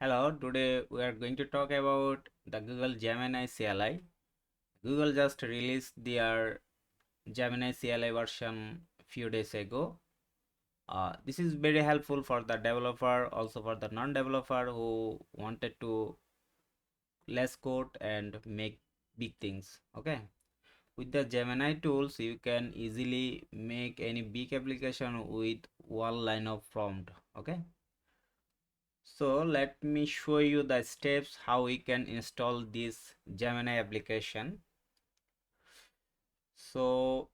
Hello, today we are going to talk about the Google Gemini CLI. Google just released their Gemini CLI version few days ago. This is very helpful for the developer, also for the non-developer who wanted to less code and make big things. Okay, with the Gemini tools, you can easily make any big application with one line of prompt. Okay. So let me show you the steps how we can install this Gemini application. So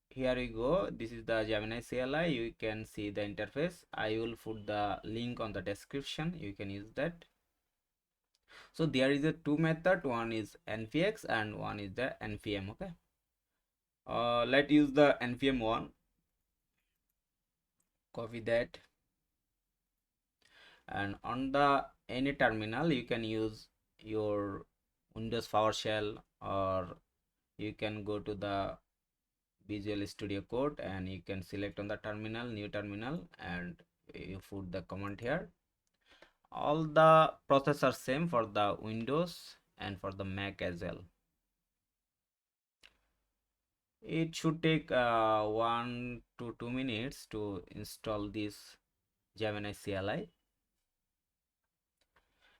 here we go. This is the Gemini CLI. You can see the interface. I will put the link on the description. You can use that. So there is a two method. One is npx and one is the npm. Okay. Let's use the npm one. Copy that. And on the any terminal you can use your Windows PowerShell, or you can go to the Visual Studio Code and you can select on the terminal, new terminal, and you put the command here. All the process are same for the Windows and for the Mac as well. It should take 1 to 2 minutes to install this Gemini CLI.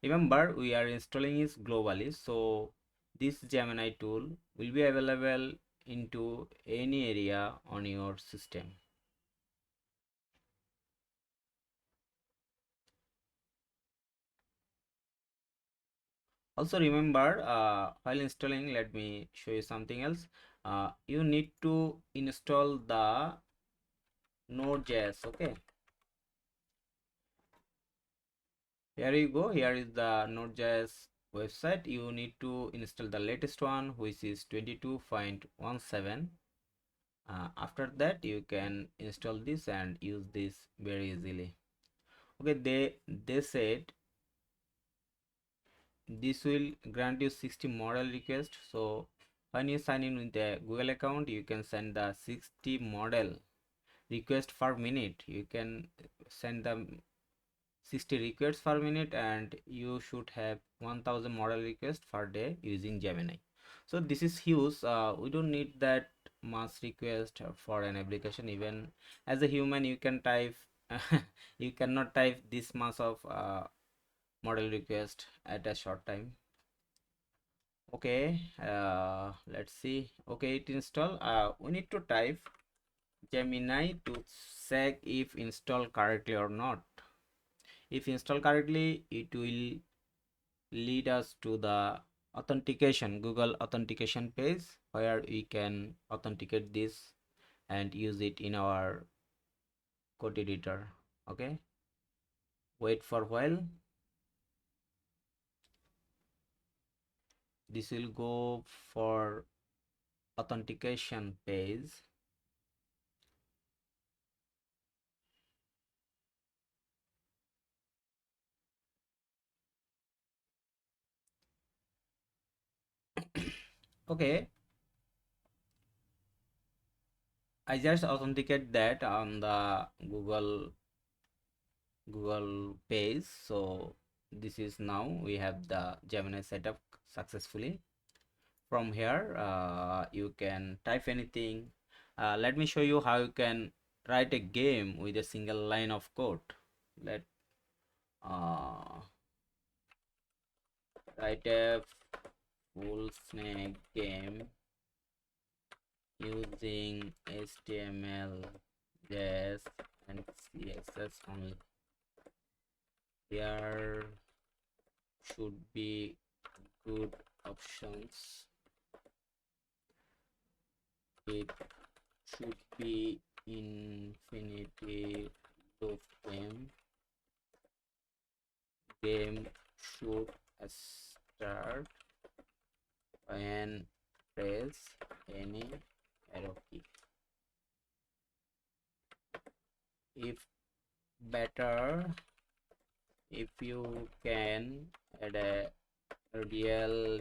Remember, we are installing it globally, so this Gemini tool will be available into any area on your system. Also remember, while installing, let me show you something else. You need to install the Node.js. Okay, here you go. Here is the Node.js website. You need to install the latest one, which is 22.17. After that you can install this and use this very easily. Okay, they said this will grant you 60 model requests. So when you sign in with the Google account, you can send the 60 model request per minute. You can send them 60 requests per minute, and you should have 1000 model requests per day using Gemini. So this is huge. We don't need that much request for an application. Even as a human, you can type you cannot type this much of model request at a short time. Okay, let's see. Okay, it install. We need to type Gemini to check if installed correctly or not. If installed correctly, it will lead us to the authentication, Google authentication page, where we can authenticate this and use it in our code editor. Okay, wait for a while. This will go for authentication page. Okay, I just authenticate that on the Google page. So this is now we have the Gemini setup successfully. From here you can type anything. Let me show you how you can write a game with a single line of code. Let write a full snake game using HTML, JS and CSS only. There should be good options. It should be infinity loop game. Game should start when press any arrow key. If better, if you can add a real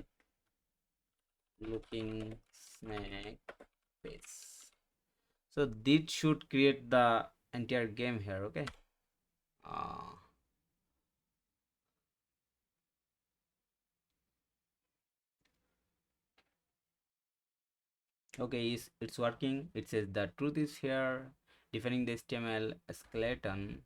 looking snake face. So this should create the entire game here. Okay, Okay, it's working. It says the truth is here, defining the HTML skeleton.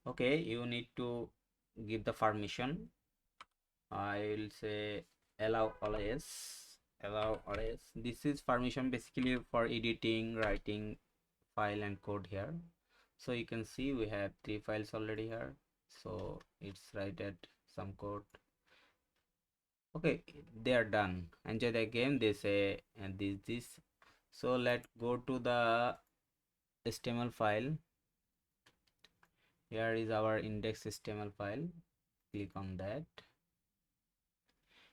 Okay, you need to give the permission. I will say allow always. Allow always. This is permission basically for editing, writing file and code here. So you can see we have 3 files already here. So it's right at some code. Okay, they are done. Enjoy the game, they say, and this. So let's go to the HTML file. Here is our index HTML file. Click on that.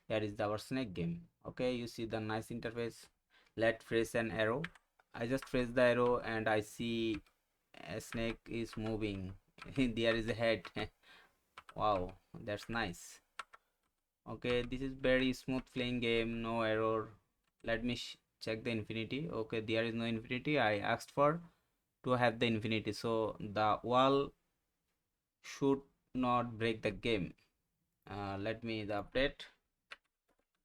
Here is our snake game. Okay, you see the nice interface. Let's press an arrow. I just press the arrow and I see a snake is moving. There is a head. Wow, that's nice. Okay, this is very smooth playing game, no error. Let me check the infinity. Okay, there is no infinity. I asked for to have the infinity, so the wall should not break the game. Let me the update.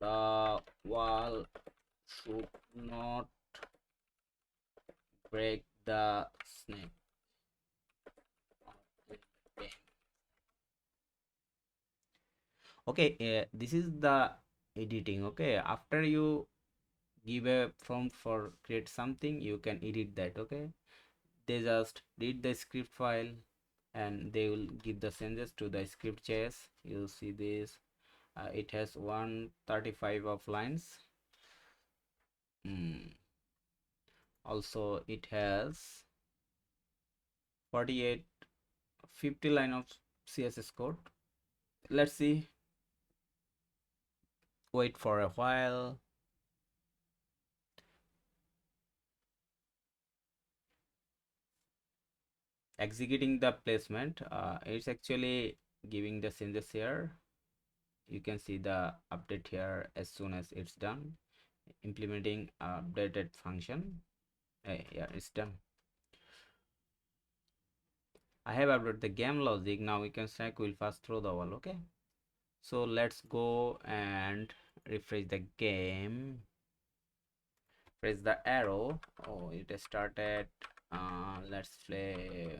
The wall should not break the snake. Okay, this is the editing. Okay, after you give a prompt for create something, you can edit that. Okay, they just read the script file and they will give the changes to the script chase. You see this, it has 135 of lines. Also it has 48 50 line of CSS code. Let's see, wait for a while. Executing the placement, it's actually giving the changes here. You can see the update here as soon as it's done. Implementing updated function. Yeah, it's done. I have updated the game logic. Now we can stack will pass through the wall. Okay, so let's go and refresh the game. Press the arrow. Oh, it has started. Let's play.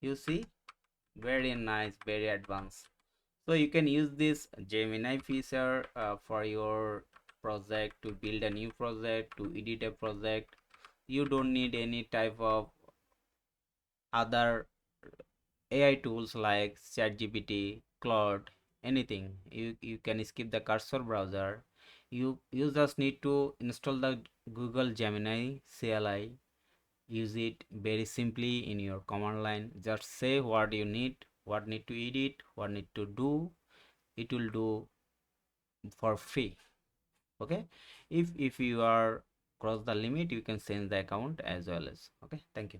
You see, very nice, very advanced. So you can use this Gemini feature for your project, to build a new project, to edit a project. You don't need any type of other AI tools like ChatGPT, Claude, anything. You can skip the cursor browser. You just need to install the Google Gemini CLI. Use it very simply in your command line. Just say what you need, what need to edit, what need to do. It will do for free. Okay, if you are cross the limit, you can change the account as well as. Okay, thank you.